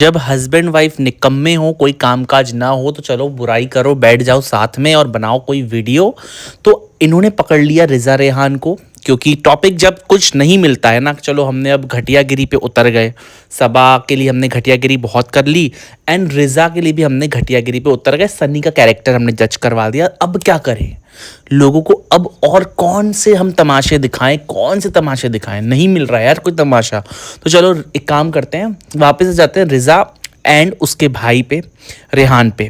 जब husband wife निकम्मे हो, कोई कामकाज ना हो तो चलो बुराई करो, बैठ जाओ साथ में और बनाओ कोई वीडियो। तो इन्होंने पकड़ लिया रिजा रेहान को, क्योंकि टॉपिक जब कुछ नहीं मिलता है ना, चलो हमने अब घटियागिरी पे उतर गए। सबा के लिए हमने घटियागिरी बहुत कर ली एंड रिजा के लिए भी हमने घटियागिरी पे उतर गए। सनी का कैरेक्टर हमने जज करवा दिया। अब क्या करें लोगों को? अब और कौन से हम तमाशे दिखाएं, कौन से तमाशे दिखाएं? नहीं मिल रहा है यार कोई तमाशा। तो चलो एक काम करते हैं, वापस से जाते हैं रिजा एंड उसके भाई पे, रेहान पे।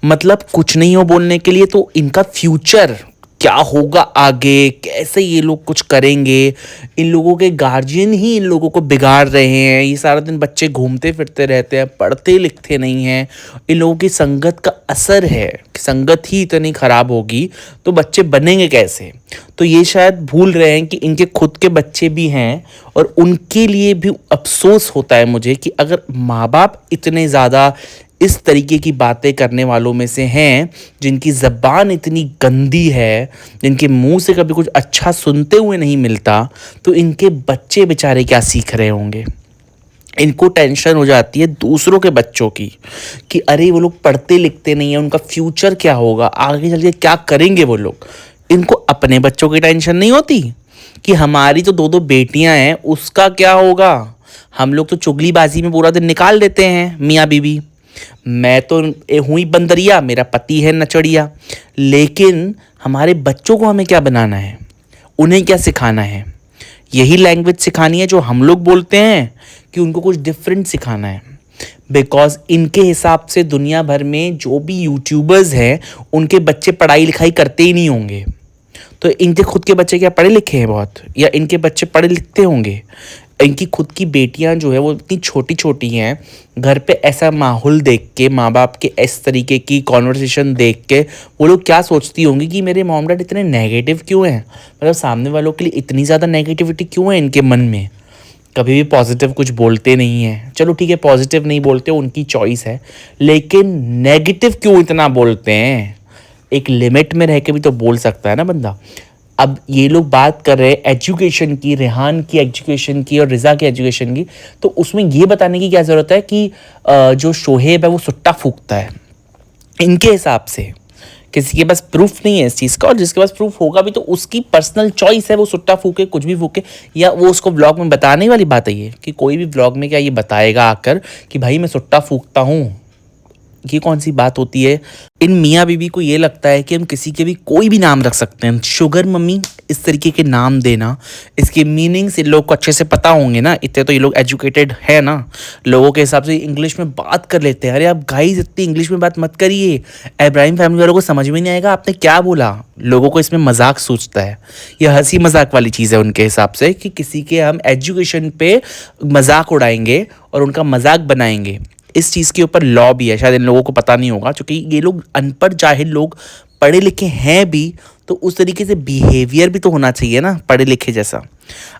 मतलब कुछ नहीं हो बोलने के लिए, तो इनका फ्यूचर क्या होगा आगे, कैसे ये लोग कुछ करेंगे? इन लोगों के गार्जियन ही इन लोगों को बिगाड़ रहे हैं। ये सारा दिन बच्चे घूमते फिरते रहते हैं, पढ़ते लिखते नहीं हैं। इन लोगों की संगत का असर है कि संगत ही इतनी खराब होगी तो बच्चे बनेंगे कैसे? तो ये शायद भूल रहे हैं कि इनके खुद के बच्चे भी हैं और उनके लिए भी अफसोस होता है मुझे कि अगर माँ बाप इतने ज़्यादा इस तरीके की बातें करने वालों में से हैं, जिनकी ज़बान इतनी गंदी है, जिनके मुंह से कभी कुछ अच्छा सुनते हुए नहीं मिलता, तो इनके बच्चे बेचारे क्या सीख रहे होंगे? इनको टेंशन हो जाती है दूसरों के बच्चों की कि अरे वो लोग पढ़ते लिखते नहीं है, उनका फ्यूचर क्या होगा, आगे चल के क्या करेंगे वो लोग। इनको अपने बच्चों की टेंशन नहीं होती कि हमारी तो दो दो बेटियां हैं, उसका क्या होगा? हम लोग तो चुगलीबाजी में पूरा दिन निकाल देते हैं मियाँ बीवी। मैं तो हुई बंदरिया, मेरा पति है नचड़िया। लेकिन हमारे बच्चों को हमें क्या बनाना है, उन्हें क्या सिखाना है? यही लैंग्वेज सिखानी है जो हम लोग बोलते हैं कि उनको कुछ डिफरेंट सिखाना है? बिकॉज इनके हिसाब से दुनिया भर में जो भी यूट्यूबर्स हैं उनके बच्चे पढ़ाई लिखाई करते ही नहीं होंगे। तो इनके खुद के बच्चे क्या पढ़े लिखे हैं बहुत, या इनके बच्चे पढ़े लिखते होंगे? इनकी खुद की बेटियां जो है वो इतनी छोटी छोटी हैं, घर पे ऐसा माहौल देख के, माँ बाप के इस तरीके की कॉन्वर्सेशन देख के वो लोग क्या सोचती होंगी कि मेरे मॉम डैड इतने नेगेटिव क्यों हैं? मतलब सामने वालों के लिए इतनी ज़्यादा नेगेटिविटी क्यों है इनके मन में? कभी भी पॉजिटिव कुछ बोलते नहीं हैं। चलो ठीक है, पॉजिटिव नहीं बोलते, उनकी चॉइस है, लेकिन नेगेटिव क्यों इतना बोलते हैं? एक लिमिट में रह के भी तो बोल सकता है ना बंदा। अब ये लोग बात कर रहे हैं एजुकेशन की, रेहान की एजुकेशन की और रिजा की एजुकेशन की, तो उसमें ये बताने की क्या ज़रूरत है कि जो शोहेब है वो सुट्टा फूकता है? इनके हिसाब से किसी के पास प्रूफ नहीं है इस चीज़ का, और जिसके पास प्रूफ होगा भी तो उसकी पर्सनल चॉइस है, वो सुट्टा फूके, कुछ भी फूके, या वो उसको व्लॉग में बताने वाली बात है ये कि कोई भी व्लॉग में क्या ये बताएगा आकर कि भाई मैं सुट्टा फूकता हूँ? ये कौन सी बात होती है? इन मियाँ बीवी को ये लगता है कि हम किसी के भी कोई भी नाम रख सकते हैं, शुगर मम्मी, इस तरीके के नाम देना, इसके मीनिंग्स इन लोग को अच्छे से पता होंगे ना, इतने तो ये लोग एजुकेटेड है ना। लोगों के हिसाब से इंग्लिश में बात कर लेते हैं। अरे आप गाइस इतनी इंग्लिश में बात मत करिए, इब्राहिम फैमिली वालों को समझ में नहीं आएगा आपने क्या बोला। लोगों को इसमें मजाक सोचता है, यह हंसी मजाक वाली चीज़ है उनके हिसाब से कि किसी के हम एजुकेशन पे मजाक उड़ाएंगे और उनका मजाक बनाएंगे। इस चीज़ के ऊपर लॉ भी है, शायद इन लोगों को पता नहीं होगा, क्योंकि ये लोग अनपढ़ जाहिल लोग, पढ़े लिखे हैं भी तो उस तरीके से बिहेवियर भी तो होना चाहिए ना पढ़े लिखे जैसा।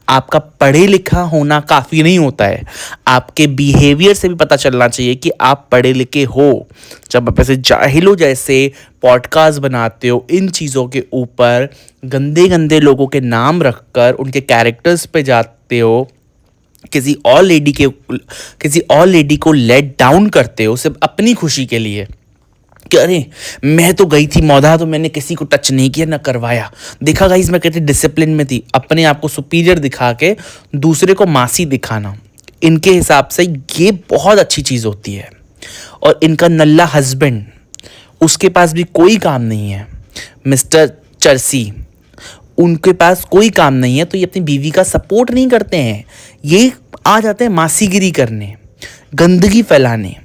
आपका पढ़े लिखा होना काफ़ी नहीं होता है, आपके बिहेवियर से भी पता चलना चाहिए कि आप पढ़े लिखे हो। जब आप ऐसे जाहिलों जैसे पॉडकास्ट बनाते हो, इन चीज़ों के ऊपर गंदे गंदे लोगों के नाम रखकर उनके कैरेक्टर्स पे जाते हो, किसी और लेडी को लेट डाउन करते हो सिर्फ अपनी खुशी के लिए कि अरे मैं तो गई थी मौधा, तो मैंने किसी को टच नहीं किया ना करवाया, देखा गाइस मैं कितनी डिसिप्लिन में थी, अपने आप को सुपीरियर दिखा के दूसरे को मासी दिखाना, इनके हिसाब से ये बहुत अच्छी चीज़ होती है। और इनका नल्ला हस्बैंड, उसके पास भी कोई काम नहीं है, मिस्टर चर्सी, उनके पास कोई काम नहीं है, तो ये अपनी बीवी का सपोर्ट नहीं करते हैं। ये आ जाते हैं मासीगिरी करने, गंदगी फैलाने।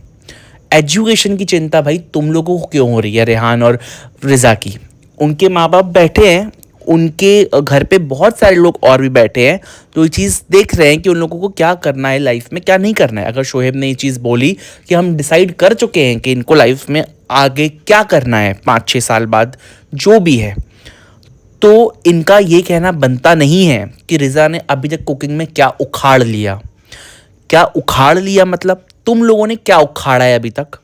एजुकेशन की चिंता भाई तुम लोगों को क्यों हो रही है रेहान और रिजा की? उनके माँ बाप बैठे हैं, उनके घर पे बहुत सारे लोग और भी बैठे हैं, तो ये चीज़ देख रहे हैं कि उन लोगों को क्या करना है लाइफ में, क्या नहीं करना है। अगर शोहेब ने ये चीज़ बोली कि हम डिसाइड कर चुके हैं कि इनको लाइफ में आगे क्या करना है 5-6 साल बाद, जो भी है, तो इनका ये कहना बनता नहीं है कि रिजा ने अभी तक कुकिंग में क्या उखाड़ लिया। क्या उखाड़ लिया मतलब तुम लोगों ने क्या उखाड़ा है अभी तक?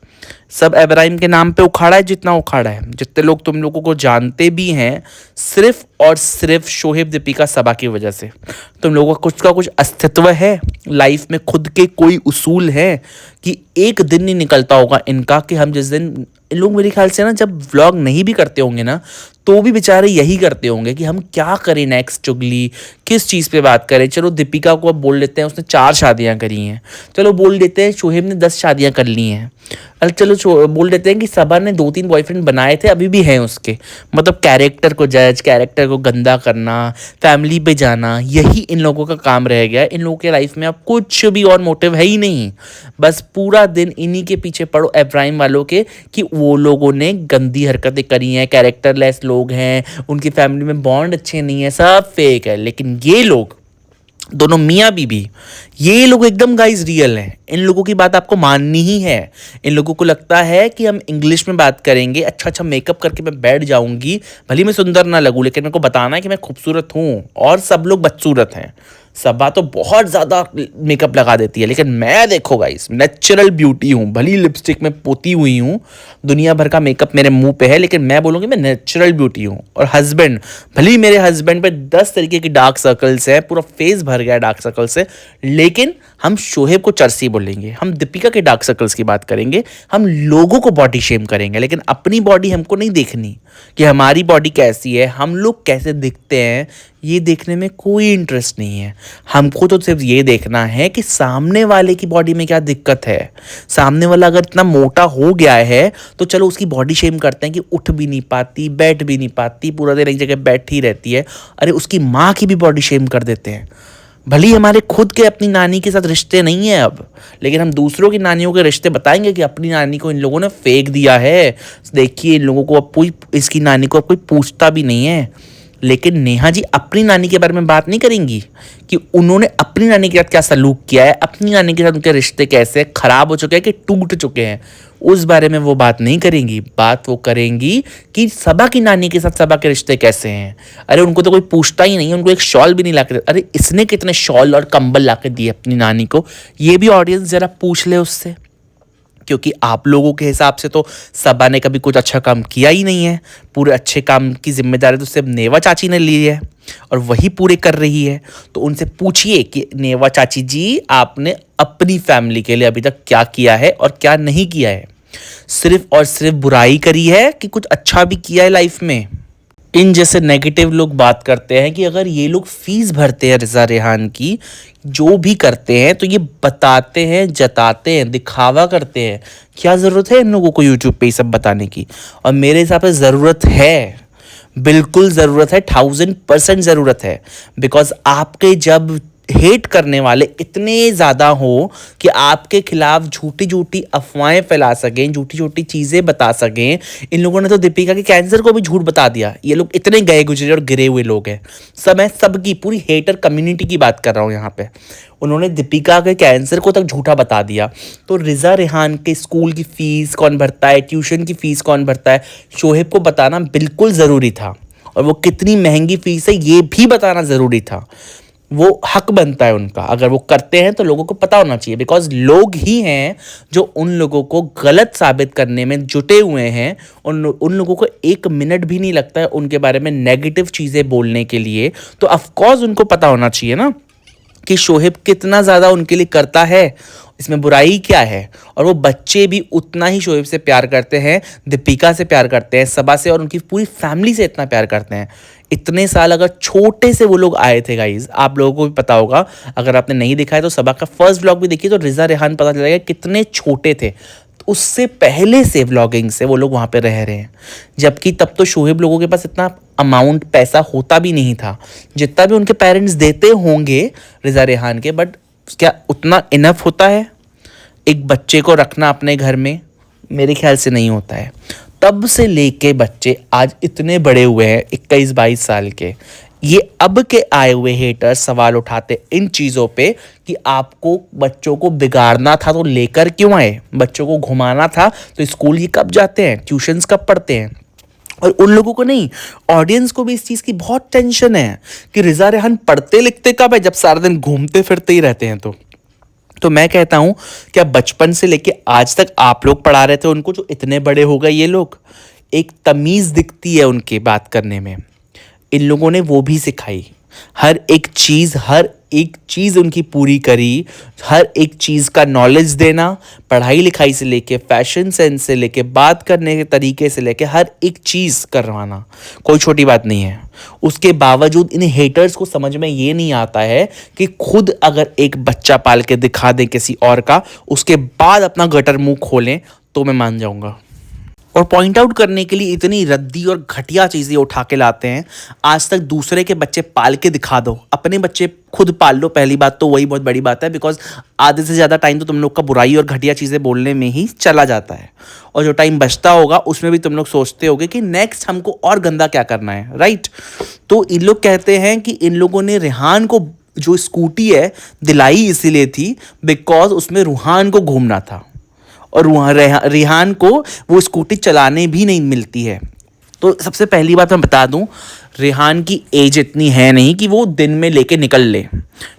सब इब्राहिम के नाम पे उखाड़ा है जितना उखाड़ा है। जितने लोग तुम लोगों को जानते भी हैं सिर्फ और सिर्फ शोहेब दीपिका सबा की वजह से। तुम लोगों का कुछ अस्तित्व है लाइफ में, खुद के कोई उसूल है कि एक दिन नहीं निकलता होगा इनका कि हम जिस दिन, इन लोग मेरे ख्याल से ना जब व्लॉग नहीं भी करते होंगे ना तो भी बेचारे यही करते होंगे कि हम क्या करें नेक्स्ट, चुगली किस चीज़ पे बात करें। चलो दीपिका को अब बोल लेते हैं उसने 4 शादियां करी हैं, चलो बोल देते हैं शोहेब ने 10 शादियां कर ली हैं, अरे चलो बोल देते हैं कि सबा ने 2-3 बॉयफ्रेंड बनाए थे अभी भी हैं उसके। मतलब कैरेक्टर को जज, कैरेक्टर को गंदा करना, फैमिली पे जाना, यही इन लोगों का काम रह गया है। इन लोगों के लाइफ में अब कुछ भी और मोटिव है ही नहीं, बस पूरा दिन इन्हीं के पीछे पड़ो इब्राहिम वालों के कि वो लोगों ने गंदी हरकतें करी हैं, कैरेक्टरलेस लोग हैं, उनकी फैमिली में बॉन्ड अच्छे नहीं है, सब फेक है। लेकिन ये लोग दोनों मियाँ बीबी, ये लोग एकदम गाइस रियल हैं। इन लोगों की बात आपको माननी ही है। इन लोगों को लगता है कि हम इंग्लिश में बात करेंगे, अच्छा अच्छा मेकअप करके मैं बैठ जाऊंगी, भले मैं सुंदर ना लगूं लेकिन मेरे को बताना है कि मैं खूबसूरत हूँ और सब लोग बदसूरत हैं। सबा तो बहुत ज़्यादा मेकअप लगा देती है, लेकिन मैं देखो गाइस नेचुरल ब्यूटी हूँ, भली लिपस्टिक में पोती हुई हूँ, दुनिया भर का मेकअप मेरे मुंह पे है, लेकिन मैं बोलूँगी मैं नेचुरल ब्यूटी हूँ। और हस्बैंड, भली मेरे हस्बैंड पे 10 तरीके की डार्क सर्कल्स है, पूरा फेस भर गया डार्क सर्कल से, लेकिन हम शोहेब को चर्सी बोलेंगे, हम दीपिका के डार्क सर्कल्स की बात करेंगे, हम लोगों को बॉडी शेम करेंगे, लेकिन अपनी बॉडी हमको नहीं देखनी कि हमारी बॉडी कैसी है, हम लोग कैसे दिखते हैं, ये देखने में कोई इंटरेस्ट नहीं है। हमको तो सिर्फ ये देखना है कि सामने वाले की बॉडी में क्या दिक्कत है। सामने वाला अगर इतना मोटा हो गया है तो चलो उसकी बॉडी शेम करते हैं कि उठ भी नहीं पाती, बैठ भी नहीं पाती, पूरा दिन एक जगह बैठी रहती है। अरे उसकी माँ की भी बॉडी शेम कर देते हैं। भली हमारे खुद के अपनी नानी के साथ रिश्ते नहीं है अब, लेकिन हम दूसरों की नानियों के रिश्ते बताएंगे कि अपनी नानी को इन लोगों ने फेंक दिया है, देखिए इन लोगों को अब कोई, इसकी नानी को अब कोई पूछता भी नहीं है। लेकिन नेहा जी अपनी नानी के बारे में बात नहीं करेंगी कि उन्होंने अपनी नानी के साथ क्या सलूक किया है, अपनी नानी के साथ उनके रिश्ते कैसे खराब हो चुके हैं कि टूट चुके हैं, उस बारे में वो बात नहीं करेंगी। बात वो करेंगी कि सबा की नानी के साथ सबा के रिश्ते कैसे हैं। अरे उनको तो कोई पूछता ही नहीं है, उनको एक शॉल भी नहीं ला के, अरे इसने कितने शॉल और कंबल ला के दिए अपनी नानी को, ये भी ऑडियंस जरा पूछ ले उससे। क्योंकि आप लोगों के हिसाब से तो सबा ने कभी कुछ अच्छा काम किया ही नहीं है, पूरे अच्छे काम की जिम्मेदारी तो सिर्फ नेवा चाची ने ली है और वही पूरे कर रही है। तो उनसे पूछिए कि नेवा चाची जी आपने अपनी फैमिली के लिए अभी तक क्या किया है और क्या नहीं किया है, सिर्फ और सिर्फ बुराई करी है कि कुछ अच्छा भी किया है लाइफ में। इन जैसे नेगेटिव लोग बात करते हैं कि अगर ये लोग फीस भरते हैं रिजा रेहान की, जो भी करते हैं तो ये बताते हैं, जताते हैं, दिखावा करते हैं। क्या ज़रूरत है इन लोगों को यूट्यूब पे ये सब बताने की? और मेरे हिसाब से ज़रूरत है, बिल्कुल ज़रूरत है, 1000% ज़रूरत है। बिकॉज आपके जब हेट करने वाले इतने ज़्यादा हो कि आपके खिलाफ झूठी झूठी अफवाहें फैला सकें, झूठी झूठी चीज़ें बता सकें। इन लोगों ने तो दीपिका के कैंसर को भी झूठ बता दिया। ये लोग इतने गए गुजरे और गिरे हुए लोग हैं सब, मैं सबकी पूरी हेटर कम्युनिटी की बात कर रहा हूँ यहाँ पे। उन्होंने दीपिका के कैंसर को तक झूठा बता दिया। तो रिजा रेहान के स्कूल की फ़ीस कौन भरता है, ट्यूशन की फ़ीस कौन भरता है, शोहेब को बताना बिल्कुल ज़रूरी था। और वो कितनी महंगी फ़ीस है ये भी बताना ज़रूरी था। वो हक बनता है उनका, अगर वो करते हैं तो लोगों को पता होना चाहिए। बिकॉज लोग ही हैं जो उन लोगों को गलत साबित करने में जुटे हुए हैं। उन लोगों को 1 मिनट भी नहीं लगता है उनके बारे में नेगेटिव चीज़ें बोलने के लिए। तो ऑफकोर्स उनको पता होना चाहिए ना कि शोहेब कितना ज़्यादा उनके लिए करता है, इसमें बुराई क्या है। और वो बच्चे भी उतना ही शोहेब से प्यार करते हैं, दीपिका से प्यार करते हैं, सबा से और उनकी पूरी फैमिली से इतना प्यार करते हैं। इतने साल अगर छोटे से वो लोग आए थे गाइज, आप लोगों को भी पता होगा, अगर आपने नहीं देखा है तो सबा का फर्स्ट व्लॉग भी देखिए तो रिजा रेहान पता चलेगा कितने छोटे थे। तो उससे पहले से व्लॉगिंग से वो लोग वहाँ पे रह रहे हैं, जबकि तब तो शोहेब लोगों के पास इतना अमाउंट पैसा होता भी नहीं था जितना भी उनके पेरेंट्स देते होंगे रिजा रेहान के। बट क्या उतना इनफ होता है एक बच्चे को रखना अपने घर में? मेरे ख्याल से नहीं होता है। तब से लेके बच्चे आज इतने बड़े हुए हैं 21-22 साल के, ये अब के आए हुए हेटर्स सवाल उठाते इन चीज़ों पे कि आपको बच्चों को बिगाड़ना था तो लेकर क्यों आए, बच्चों को घुमाना था तो स्कूल ये कब जाते हैं, ट्यूशन्स कब पढ़ते हैं। और उन लोगों को नहीं, ऑडियंस को भी इस चीज़ की बहुत टेंशन है कि रिजा रेहान पढ़ते लिखते कब है, जब सारा दिन घूमते फिरते ही रहते हैं। तो तो मैं कहता हूँ, क्या बचपन से लेके आज तक आप लोग पढ़ा रहे थे उनको, जो इतने बड़े हो गए ये लोग, एक तमीज़ दिखती है उनके बात करने में, इन लोगों ने वो भी सिखाई। हर एक चीज़ उनकी पूरी करी। हर एक चीज़ का नॉलेज देना, पढ़ाई लिखाई से लेके फैशन सेंस से लेके बात करने के तरीके से लेके हर एक चीज़ करवाना कोई छोटी बात नहीं है। उसके बावजूद इन हेटर्स को समझ में ये नहीं आता है कि खुद अगर एक बच्चा पाल के दिखा दें किसी और का, उसके बाद अपना गटर मुंह खोलें, तो मैं मान जाऊंगा। और पॉइंट आउट करने के लिए इतनी रद्दी और घटिया चीज़ें उठा के लाते हैं। आज तक दूसरे के बच्चे पाल के दिखा दो, अपने बच्चे खुद पाल लो। पहली बात तो वही बहुत बड़ी बात है, बिकॉज आधे से ज़्यादा टाइम तो तुम लोग का बुराई और घटिया चीज़ें बोलने में ही चला जाता है, और जो टाइम बचता होगा उसमें भी तुम लोग सोचते होगे कि नेक्स्ट हमको और गंदा क्या करना है, राइट। तो इन लोग कहते हैं कि इन लोगों ने रेहान को जो स्कूटी है दिलाई इसीलिए थी बिकॉज उसमें रूहान को घूमना था, और वहाँ रेहान को वो स्कूटी चलाने भी नहीं मिलती है। तो सबसे पहली बात मैं बता दूं, रेहान की एज इतनी है नहीं कि वो दिन में लेके निकल ले,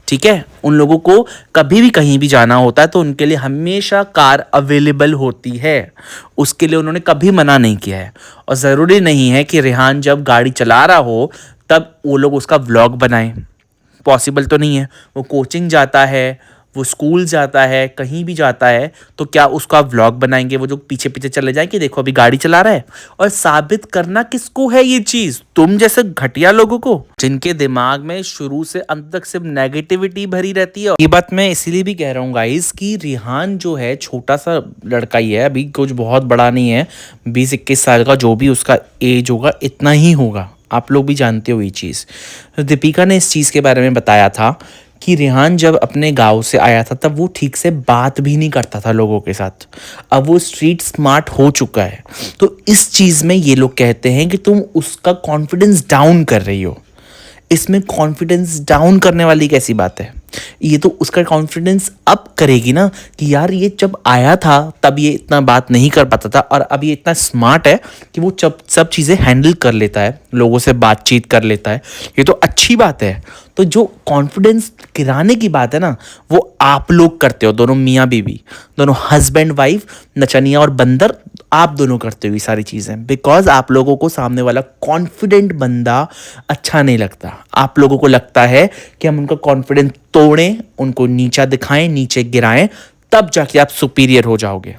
ठीक है। उन लोगों को कभी भी कहीं भी जाना होता है तो उनके लिए हमेशा कार अवेलेबल होती है, उसके लिए उन्होंने कभी मना नहीं किया है। और ज़रूरी नहीं है कि रेहान जब गाड़ी चला रहा हो तब वो लोग उसका व्लॉग बनाएं, पॉसिबल तो नहीं है। वो कोचिंग जाता है, वो स्कूल जाता है, कहीं भी जाता है, तो क्या उसका व्लॉग बनाएंगे वो जो पीछे पीछे चले जाएंगे, देखो अभी गाड़ी चला रहा है। और साबित करना किसको है ये चीज़? तुम जैसे घटिया लोगों को, जिनके दिमाग में शुरू से अंत तक सिर्फ नेगेटिविटी भरी रहती है। ये बात मैं इसीलिए भी कह रहा हूँ गाइस कि रेहान जो है छोटा सा लड़का ही है, अभी कुछ बहुत बड़ा नहीं है, 20-21 साल का जो भी उसका एज होगा इतना ही होगा। आप लोग भी जानते हो ये चीज़। दीपिका ने इस चीज़ के बारे में बताया था कि रेहान जब अपने गांव से आया था तब वो ठीक से बात भी नहीं करता था लोगों के साथ, अब वो स्ट्रीट स्मार्ट हो चुका है। तो इस चीज़ में ये लोग कहते हैं कि तुम उसका कॉन्फिडेंस डाउन कर रही हो। इसमें कॉन्फिडेंस डाउन करने वाली कैसी बात है? ये तो उसका कॉन्फिडेंस अप करेगी ना कि यार ये जब आया था तब ये इतना बात नहीं कर पाता था, और अब ये इतना स्मार्ट है कि वो सब चीज़ें हैंडल कर लेता है, लोगों से बातचीत कर लेता है। ये तो अच्छी बात है। तो जो कॉन्फिडेंस गिराने की बात है ना, वो आप लोग करते हो, दोनों मियाँ बीवी, दोनों हस्बैंड वाइफ, नचनिया और बंदर, आप दोनों करते हो ये सारी चीज़ें, बिकॉज आप लोगों को सामने वाला कॉन्फिडेंट बंदा अच्छा नहीं लगता। आप लोगों को लगता है कि हम उनका कॉन्फिडेंस तोड़ें, उनको नीचा दिखाएं, नीचे गिराएं, तब जाके आप सुपीरियर हो जाओगे।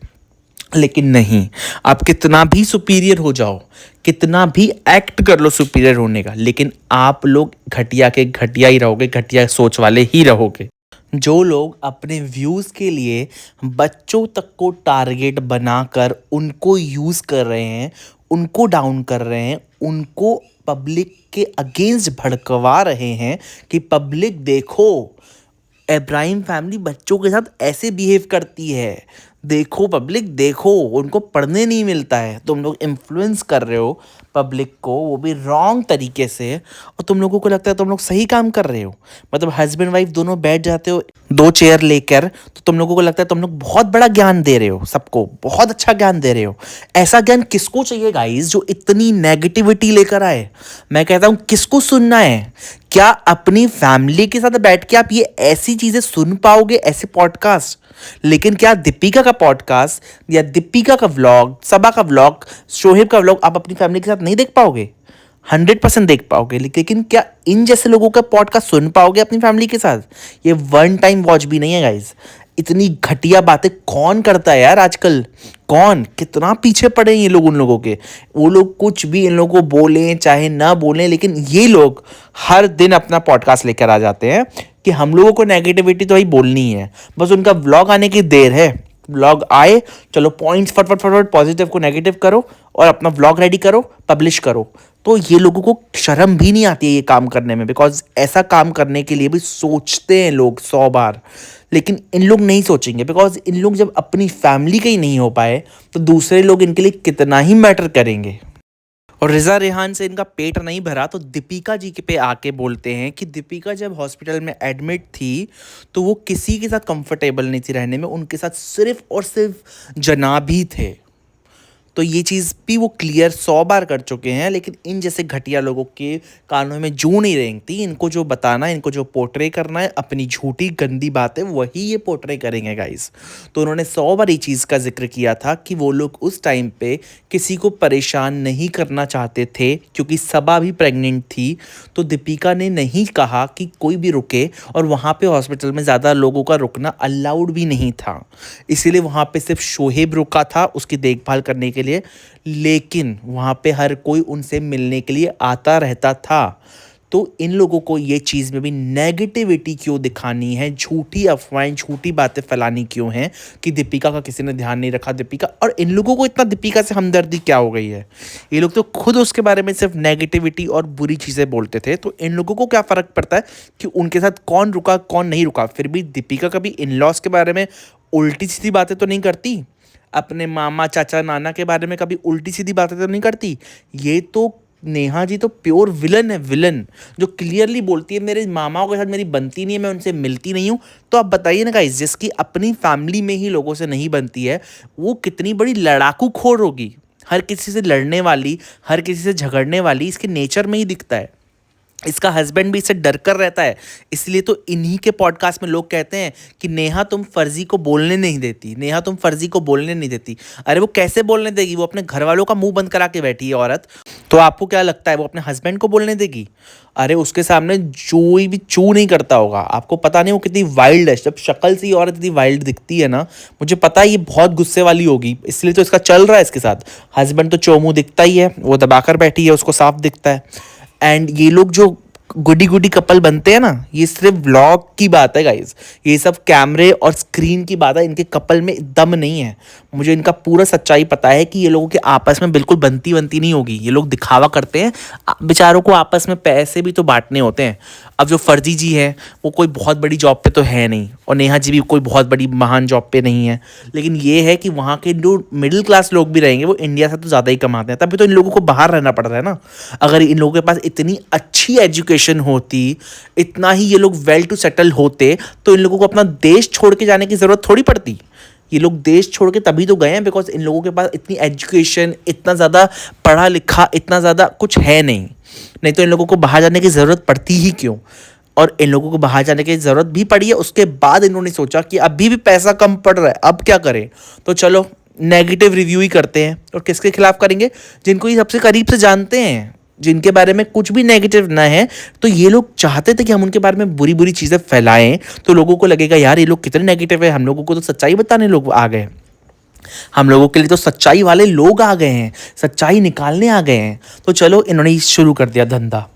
लेकिन नहीं, आप कितना भी सुपीरियर हो जाओ, कितना भी एक्ट कर लो सुपीरियर होने का, लेकिन आप लोग घटिया के घटिया ही रहोगे, घटिया सोच वाले ही रहोगे। जो लोग अपने व्यूज़ के लिए बच्चों तक को टारगेट बनाकर उनको यूज़ कर रहे हैं, उनको डाउन कर रहे हैं, उनको पब्लिक के अगेंस्ट भड़कवा रहे हैं कि पब्लिक देखो इब्राहिम फैमिली बच्चों के साथ ऐसे बिहेव करती है, देखो पब्लिक देखो, उनको पढ़ने नहीं मिलता है। तुम लोग इन्फ्लुएंस कर रहे हो पब्लिक को, वो भी रॉन्ग तरीके से, और तुम लोगों को लगता है तुम लोग सही काम कर रहे हो। मतलब हस्बैंड वाइफ दोनों बैठ जाते हो 2 चेयर लेकर, तो तुम लोगों को लगता है तुम लोग बहुत बड़ा ज्ञान दे रहे हो, सबको बहुत अच्छा ज्ञान दे रहे हो। ऐसा ज्ञान किसको चाहिए गाइस जो इतनी नेगेटिविटी लेकर आए? मैं कहता हूँ किसको सुनना है? क्या अपनी फैमिली के साथ बैठ के आप ये ऐसी चीज़ें सुन पाओगे, ऐसे पॉडकास्ट? लेकिन क्या दीपिका का पॉडकास्ट या दीपिका का व्लॉग, सबा का व्लॉग, शोहेब का व्लॉग आप अपनी फैमिली के साथ नहीं देख पाओगे? 100% देख पाओगे। लेकिन क्या इन जैसे लोगों का पॉडकास्ट सुन पाओगे अपनी फैमिली के साथ? ये वन टाइम वॉच भी नहीं है गाइज। इतनी घटिया बातें कौन करता है यार आजकल? कौन? कितना पीछे पड़े हैं ये लोग उन लोगों के। वो लोग कुछ भी इन लोगों को बोलें चाहे ना बोलें, लेकिन ये लोग हर दिन अपना पॉडकास्ट लेकर आ जाते हैं कि हम लोगों को नेगेटिविटी तो ही बोलनी है, बस उनका व्लॉग आने की देर है। व्लॉग आए, चलो पॉइंट्स फटफट फटफट पॉजिटिव को नेगेटिव करो और अपना व्लॉग रेडी करो, पब्लिश करो। तो ये लोगों को शर्म भी नहीं आती है ये काम करने में, बिकॉज ऐसा काम करने के लिए भी सोचते हैं लोग 100 बार। लेकिन इन लोग नहीं सोचेंगे, बिकॉज इन लोग जब अपनी फैमिली के ही नहीं हो पाए तो दूसरे लोग इनके लिए कितना ही मैटर करेंगे। और रिजा रेहान से इनका पेट नहीं भरा तो दीपिका जी के पे आके बोलते हैं कि दीपिका जब हॉस्पिटल में एडमिट थी तो वो किसी के साथ कंफर्टेबल नहीं थी रहने में, उनके साथ सिर्फ और सिर्फ जनाब ही थे। तो ये चीज़ भी वो क्लियर 100 बार कर चुके हैं, लेकिन इन जैसे घटिया लोगों के कानों में जूं नहीं रेंगती। इनको जो बताना है, इनको जो पोर्ट्रे करना है, अपनी झूठी गंदी बातें, वही ये पोर्ट्रे करेंगे गाइस। तो उन्होंने 100 बार ये चीज़ का जिक्र किया था कि वो लोग उस टाइम पे किसी को परेशान नहीं करना चाहते थे, क्योंकि सबा भी प्रेग्नेंट थी। तो दीपिका ने नहीं कहा कि कोई भी रुके, और वहाँ पे हॉस्पिटल में ज़्यादा लोगों का रुकना अलाउड भी नहीं था, इसीलिए वहाँ पे सिर्फ शोहेब रुका था उसकी देखभाल करने के लिए। लेकिन वहाँ पे हर कोई उनसे मिलने के लिए आता रहता था। तो इन लोगों को ये चीज़ में भी नेगेटिविटी क्यों दिखानी है, झूठी अफवाहें, झूठी बातें फैलानी क्यों हैं कि दीपिका का किसी ने ध्यान नहीं रखा, दीपिका, और इन लोगों को इतना दीपिका से हमदर्दी क्या हो गई है। ये लोग तो खुद उसके बारे में सिर्फ नेगेटिविटी और बुरी चीज़ें बोलते थे, तो इन लोगों को क्या फ़र्क पड़ता है कि उनके साथ कौन रुका कौन नहीं रुका। फिर भी दीपिका कभी इन लॉस के बारे में उल्टी सीधी बातें तो नहीं करती, अपने मामा चाचा नाना के बारे में कभी उल्टी सीधी बातें तो नहीं करती। ये तो नेहा जी तो प्योर विलन है, विलन, जो क्लियरली बोलती है मेरे मामाओं के साथ मेरी बनती नहीं है, मैं उनसे मिलती नहीं हूँ। तो आप बताइए ना गाइस, जिसकी अपनी फैमिली में ही लोगों से नहीं बनती है, वो कितनी बड़ी लड़ाकू खोर होगी। हर किसी से लड़ने वाली, हर किसी से झगड़ने वाली, इसके नेचर में ही दिखता है। इसका हस्बैंड भी इससे डर कर रहता है, इसलिए तो इन्हीं के पॉडकास्ट में लोग कहते हैं कि नेहा तुम फर्जी को बोलने नहीं देती, नेहा तुम फर्जी को बोलने नहीं देती। अरे वो कैसे बोलने देगी, वो अपने घर वालों का मुंह बंद करा के बैठी है औरत। तो आपको क्या लगता है वो अपने हस्बैंड को बोलने देगी? अरे उसके सामने कोई भी चू नहीं करता होगा। आपको पता नहीं वो कितनी वाइल्ड है, जब शक्ल से ही औरत इतनी वाइल्ड दिखती है ना, मुझे पता है ये बहुत गुस्से वाली होगी, इसलिए तो इसका चल रहा है इसके साथ। हस्बैंड तो चोमू दिखता ही है, वो दबाकर बैठी है, उसको साफ दिखता है। एंड ये लोग जो गुडी गुडी कपल बनते हैं ना, ये सिर्फ व्लॉग की बात है गाइज, ये सब कैमरे और स्क्रीन की बात है। इनके कपल में दम नहीं है। मुझे इनका पूरा सच्चाई पता है कि ये लोगों के आपस में बिल्कुल बनती नहीं होगी। ये लोग दिखावा करते हैं, बेचारों को आपस में पैसे भी तो बांटने होते हैं। अब जो फर्जी जी है वो कोई बहुत बड़ी जॉब पे तो है नहीं, और नेहा जी भी कोई बहुत बड़ी महान जॉब पे नहीं है, लेकिन ये है कि वहाँ के जो मिडिल क्लास लोग भी रहेंगे वो इंडिया से तो ज़्यादा ही कमाते हैं। तभी तो इन लोगों को बाहर रहना पड़ रहा है ना। अगर इन लोगों के पास इतनी अच्छी एजुकेशन होती, इतना ही ये लोग वेल टू सेटल होते, तो इन लोगों को अपना देश छोड़ के जाने की ज़रूरत थोड़ी पड़ती। ये लोग देश छोड़ के तभी तो गए हैं बिकॉज इन लोगों के पास इतनी एजुकेशन, इतना ज़्यादा पढ़ा लिखा, इतना ज़्यादा कुछ है नहीं तो इन लोगों को बाहर जाने की ज़रूरत पड़ती ही क्यों। और इन लोगों को बाहर जाने की ज़रूरत भी पड़ी है, उसके बाद इन्होंने सोचा कि अभी भी पैसा कम पड़ रहा है, अब क्या करें, तो चलो नेगेटिव रिव्यू ही करते हैं। और किसके खिलाफ करेंगे? जिनको ये सबसे करीब से जानते हैं, जिनके बारे में कुछ भी नेगेटिव ना है। तो ये लोग चाहते थे कि हम उनके बारे में बुरी बुरी चीज़ें फैलाएं, तो लोगों को लगेगा यार ये लोग कितने नेगेटिव है, हम लोगों को तो सच्चाई बताने लोग आ गए, हम लोगों के लिए तो सच्चाई वाले लोग आ गए हैं, सच्चाई निकालने आ गए हैं। तो चलो इन्होंने शुरू कर दिया धंधा।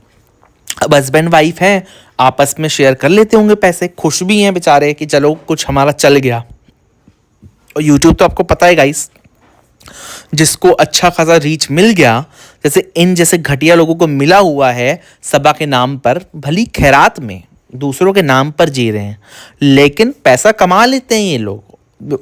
अब हस्बैंड वाइफ हैं, आपस में शेयर कर लेते होंगे पैसे, खुश भी हैं बेचारे कि चलो कुछ हमारा चल गया। और यूट्यूब तो आपको पता है गाइस, जिसको अच्छा खासा रीच मिल गया, जैसे इन जैसे घटिया लोगों को मिला हुआ है सबा के नाम पर, भली खैरात में दूसरों के नाम पर जी रहे हैं, लेकिन पैसा कमा लेते हैं ये लोग।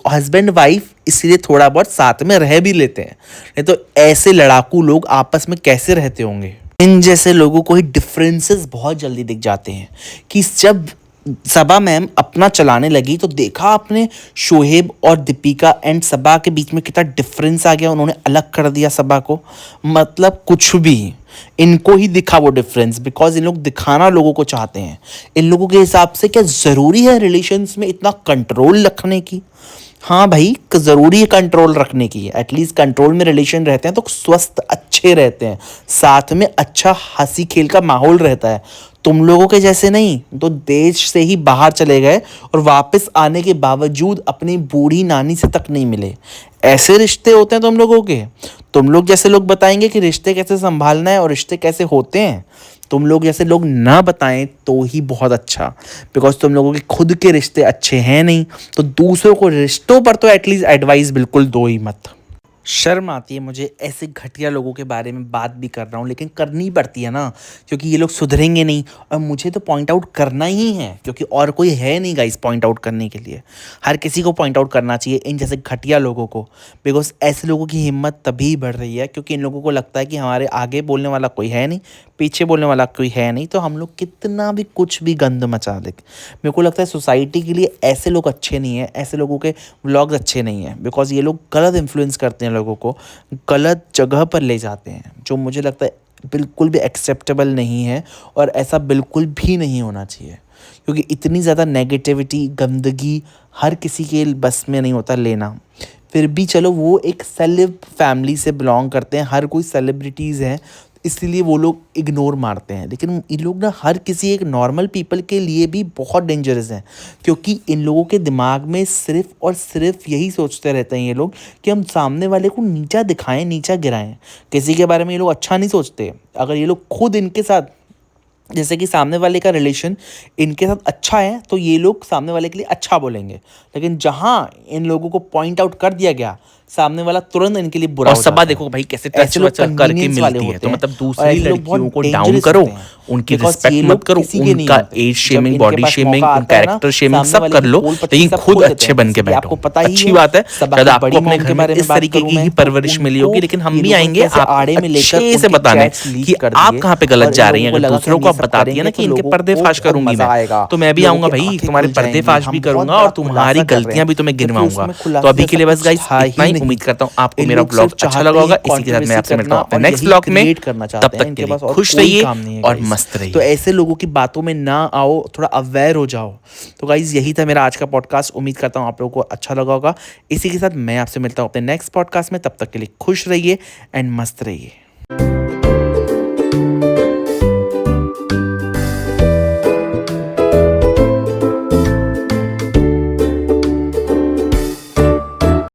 हस्बैंड वाइफ इसलिए थोड़ा बहुत साथ में रह भी लेते हैं, नहीं तो ऐसे लड़ाकू लोग आपस में कैसे रहते होंगे। इन जैसे लोगों को ही डिफरेंसेस बहुत जल्दी दिख जाते हैं कि जब सबा मैम अपना चलाने लगी तो देखा आपने शोहेब और दीपिका एंड सबा के बीच में कितना डिफरेंस आ गया, उन्होंने अलग कर दिया सबा को। मतलब कुछ भी इनको ही दिखा वो डिफरेंस, बिकॉज इन लोग दिखाना लोगों को चाहते हैं। इन लोगों के हिसाब से क्या ज़रूरी है रिलेशंस में इतना कंट्रोल रखने की? हाँ भाई, ज़रूरी है कंट्रोल रखने की। एटलीस्ट कंट्रोल में रिलेशन रहते हैं तो स्वस्थ अच्छे रहते हैं, साथ में अच्छा हंसी खेल का माहौल रहता है। तुम लोगों के जैसे नहीं, तो देश से ही बाहर चले गए और वापस आने के बावजूद अपनी बूढ़ी नानी से तक नहीं मिले। ऐसे रिश्ते होते हैं तुम लोगों के? तुम लोग जैसे लोग बताएंगे कि रिश्ते कैसे संभालना है और रिश्ते कैसे होते हैं, तुम लोग जैसे लोग ना बताएं तो ही बहुत अच्छा, बिकॉज तुम लोगों के खुद के रिश्ते अच्छे हैं नहीं, तो दूसरों को रिश्तों पर तो एटलीस्ट एडवाइस बिल्कुल दो ही मत। शर्म आती है मुझे ऐसे घटिया लोगों के बारे में बात भी कर रहा हूँ, लेकिन करनी पड़ती है ना, क्योंकि ये लोग सुधरेंगे नहीं और मुझे तो पॉइंट आउट करना ही है, क्योंकि और कोई है नहीं गाइस पॉइंट आउट करने के लिए। हर किसी को पॉइंट आउट करना चाहिए इन जैसे घटिया लोगों को, बिकॉज ऐसे लोगों की हिम्मत तभी बढ़ रही है क्योंकि इन लोगों को लगता है कि हमारे आगे बोलने वाला कोई है नहीं, पीछे बोलने वाला कोई है नहीं, तो हम लोग कितना भी कुछ भी गंद मचा दें। मेरे को लगता है सोसाइटी के लिए ऐसे लोग अच्छे नहीं हैं, ऐसे लोगों के व्लॉग्स अच्छे नहीं हैं, बिकॉज ये लोग गलत इन्फ्लुएंस करते हैं लोगों को गलत जगह पर ले जाते हैं, जो मुझे लगता है बिल्कुल भी एक्सेप्टेबल नहीं है और ऐसा बिल्कुल भी नहीं होना चाहिए, क्योंकि इतनी ज़्यादा नेगेटिविटी, गंदगी हर किसी के बस में नहीं होता लेना। फिर भी चलो वो एक सेलेब फैमिली से बिलोंग करते हैं, हर कोई सेलिब्रिटीज़ हैं, इसलिए वो लोग इग्नोर मारते हैं, लेकिन इन लोग ना हर किसी एक नॉर्मल पीपल के लिए भी बहुत डेंजरस हैं, क्योंकि इन लोगों के दिमाग में सिर्फ और सिर्फ यही सोचते रहते हैं ये लोग कि हम सामने वाले को नीचा दिखाएं, नीचा गिराएं। किसी के बारे में ये लोग अच्छा नहीं सोचते। अगर ये लोग खुद इनके साथ, जैसे कि सामने वाले का रिलेशन इनके साथ अच्छा है तो ये लोग सामने वाले के लिए अच्छा बोलेंगे, लेकिन जहाँ इन लोगों को पॉइंट आउट कर दिया गया, सामने वाला तुरंत इनके लिए बुरा और हो सबा जाता है। देखो भाई कैसे टच ऐसे लोग करके convenience वाले मिलती है, होते तो हैं मतलब और दूसरी ऐसे लोग बहुत लड़कियों को डाउन dangerous करो, होते हैं, उनकी because ये रिस्पेक्ट लोग मत करो, किसी के नहीं उनका होते। एज जब शेमिंग, इनके बॉडी पास शेमिंग, मौका उन आता है ना, कैरेक्टर शेमिंग सामने सब वाले कर की लो, पोल पट्टी लेकिन सब खुद खोल देते अच्छे हैं। बन जैसे के कि बैठो। आपको पता ही अच्छी है, बात है, सबा शायद की आपको बड़ी अपने मॉम घर के में बारे में इस बात तरीके करूँ की ही मैं, तो परवरिश मिली होगी, लेकिन उनको हम ये भी लोगों ने आएंगे कैसे आपको आड़े में लेकर अच्छे से उनके बताने चैट्स लीक कि कर आप दिए कहाँ पे गलत और इन जा रही लोगों हैं। को अगर लगा कि दूसरों हम को ये आप सब बताती है करेंगे ना तो कि इनके लोगों को पर्देफाश बहुत करूंगी मजा मैं, आएगा, तो मैं भी लोगों आऊंगा की भाई, आंखें तुम्हारे खुल जाएंगी, पर्देफाश भी हम बहुत करूंगा बड़ा और तुम्हारी खुलासा कर रहे हैं, गलतियां भी तुम्हें जबकि गिनवाऊंगा। उसमें तो खुलासे अभी के जैसा लिए बस कुछ गाइस था इतना ही ही। नहीं। उम्मीद करता हूँ आपको इन मेरा लोग ब्लॉग सिर्फ अच्छा चाहते लगा हैं होगा। इसी के साथ मैं कंट्रोवर्सी आपसे मिलता करना हूँ अपने और नेक्स्ट यही ब्लॉग में। क्रिएट करना तब चाहते हैं, तक के इनके लिए पास और खुश कोई रहिए काम नहीं है और गाइस। मस्त तो रहिए। ऐसे लोगों की बातों में ना आओ, थोड़ा अवेयर हो जाओ। तो गाइस यही था मेरा आज का पॉडकास्ट, उम्मीद करता हूँ आप लोगों को अच्छा लगा होगा। इसी के साथ मैं आपसे मिलता हूँ अपने नेक्स्ट पॉडकास्ट में, तब तक के लिए खुश रहिए एंड मस्त रहिए।